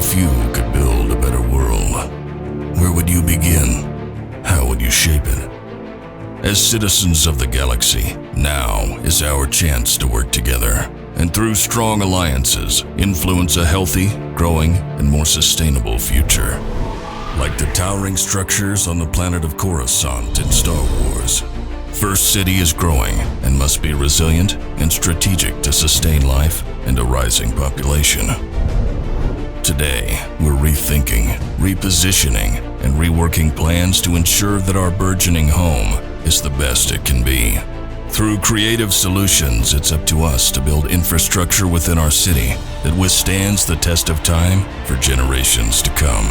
if you could build a better world, where would you begin? How would you shape it? As citizens of the galaxy, now is our chance to work together, and through strong alliances, influence a healthy, growing, and more sustainable future. Like the towering structures on the planet of Coruscant in Star Wars, First City is growing and must be resilient and strategic to sustain life and a rising population. Today, we're rethinking, repositioning, and reworking plans to ensure that our burgeoning home is the best it can be. Through creative solutions, it's up to us to build infrastructure within our city that withstands the test of time for generations to come.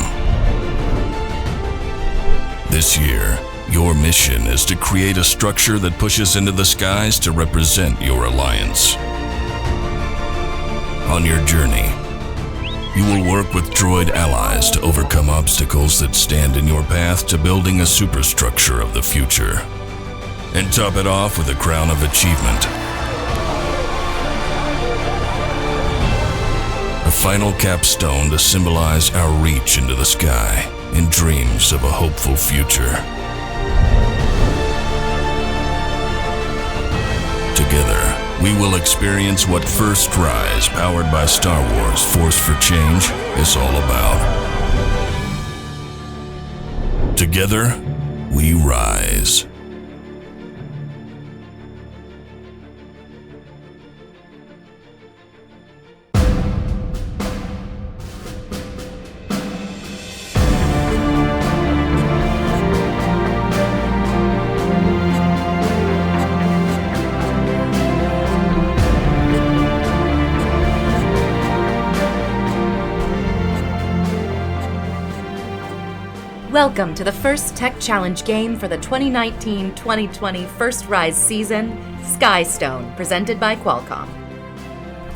This year, your mission is to create a structure that pushes into the skies to represent your alliance. On your journey, you will work with droid allies to overcome obstacles that stand in your path to building a superstructure of the future. And top it off with a crown of achievement. A final capstone to symbolize our reach into the sky and dreams of a hopeful future. Together, we will experience what First Rise, powered by Star Wars Force for Change, is all about. Together, we rise. Welcome to the first Tech Challenge game for the 2019-2020 First Rise season, Skystone, presented by Qualcomm.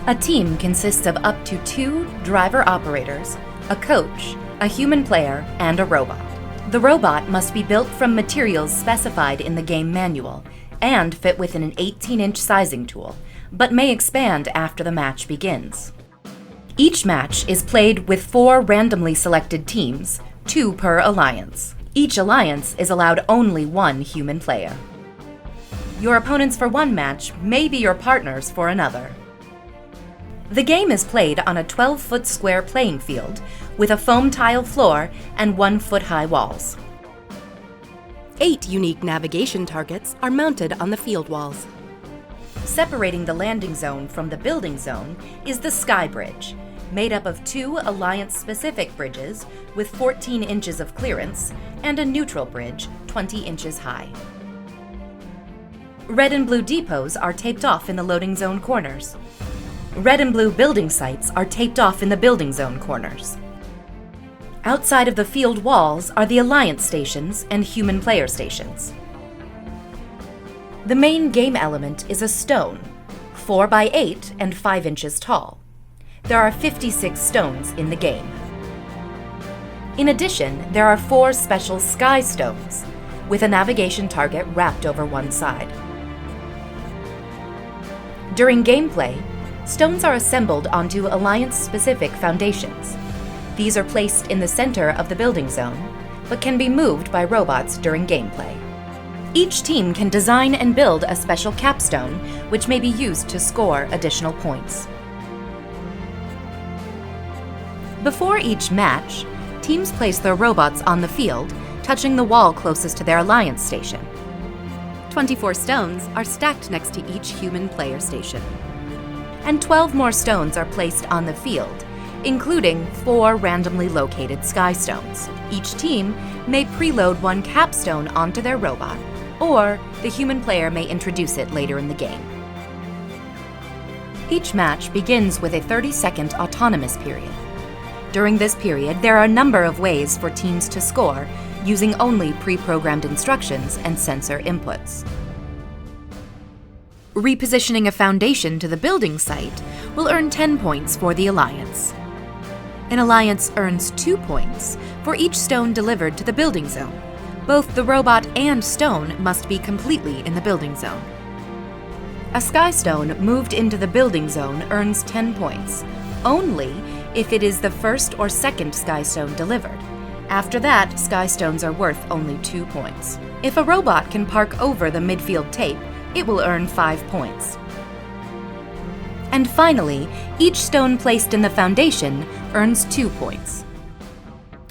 A team consists of up to 2 driver-operators, a coach, a human player, and a robot. The robot must be built from materials specified in the game manual and fit within an 18-inch sizing tool, but may expand after the match begins. Each match is played with 4 randomly selected teams, 2 per alliance. Each alliance is allowed only 1 human player. Your opponents for one match may be your partners for another. The game is played on a 12-foot square playing field with a foam tile floor and 1-foot-high walls. 8 unique navigation targets are mounted on the field walls. Separating the landing zone from the building zone is the Sky Bridge, made up of 2 Alliance-specific bridges with 14 inches of clearance and a neutral bridge 20 inches high. Red and blue depots are taped off in the loading zone corners. Red and blue building sites are taped off in the building zone corners. Outside of the field walls are the Alliance stations and human player stations. The main game element is a stone, 4 by 8 and 5 inches tall. There are 56 stones in the game. In addition, there are 4 special Skystones, with a navigation target wrapped over one side. During gameplay, stones are assembled onto Alliance-specific foundations. These are placed in the center of the building zone, but can be moved by robots during gameplay. Each team can design and build a special capstone, which may be used to score additional points. Before each match, teams place their robots on the field, touching the wall closest to their Alliance station. 24 stones are stacked next to each human player station. And 12 more stones are placed on the field, including 4 randomly located Skystones. Each team may preload 1 capstone onto their robot, or the human player may introduce it later in the game. Each match begins with a 30-second autonomous period. During this period, there are a number of ways for teams to score using only pre-programmed instructions and sensor inputs. Repositioning a foundation to the building site will earn 10 points for the Alliance. An Alliance earns 2 points for each stone delivered to the building zone. Both the robot and stone must be completely in the building zone. A Skystone moved into the building zone earns 10 points, only if it is the first or second Skystone delivered. After that, Skystones are worth only 2 points. If a robot can park over the midfield tape, it will earn 5 points. And finally, each stone placed in the foundation earns 2 points.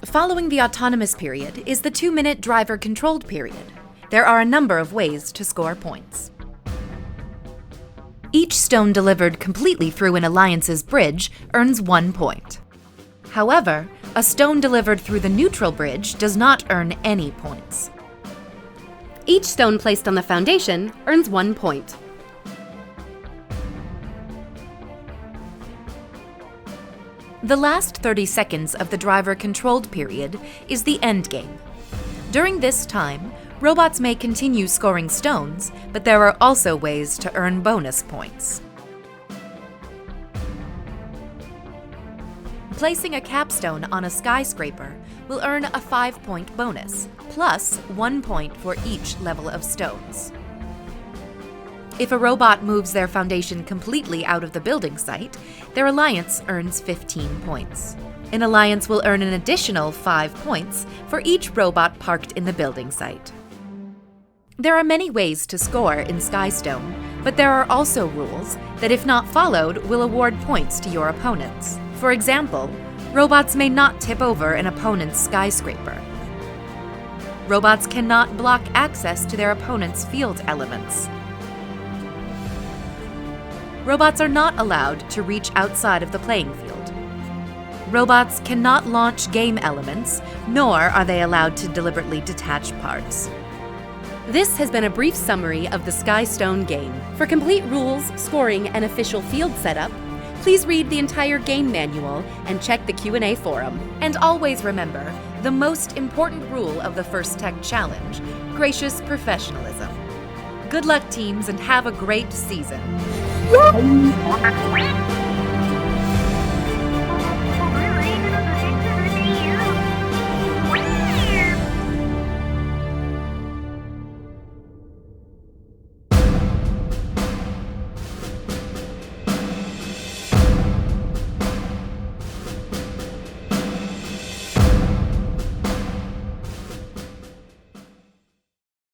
Following the autonomous period is the 2-minute driver-controlled period. There are a number of ways to score points. Each stone delivered completely through an alliance's bridge earns 1 point. However, a stone delivered through the neutral bridge does not earn any points. Each stone placed on the foundation earns 1 point. The last 30 seconds of the driver-controlled period is the endgame. During this time, robots may continue scoring stones, but there are also ways to earn bonus points. Placing a capstone on a skyscraper will earn a 5-point bonus, plus 1 point for each level of stones. If a robot moves their foundation completely out of the building site, their alliance earns 15 points. An alliance will earn an additional 5 points for each robot parked in the building site. There are many ways to score in Skystone, but there are also rules that, if not followed, will award points to your opponents. For example, robots may not tip over an opponent's skyscraper. Robots cannot block access to their opponent's field elements. Robots are not allowed to reach outside of the playing field. Robots cannot launch game elements, nor are they allowed to deliberately detach parts. This has been a brief summary of the Skystone game. For complete rules, scoring, and official field setup, please read the entire game manual and check the Q&A forum. And always remember, the most important rule of the First Tech Challenge: gracious professionalism. Good luck, teams, and have a great season.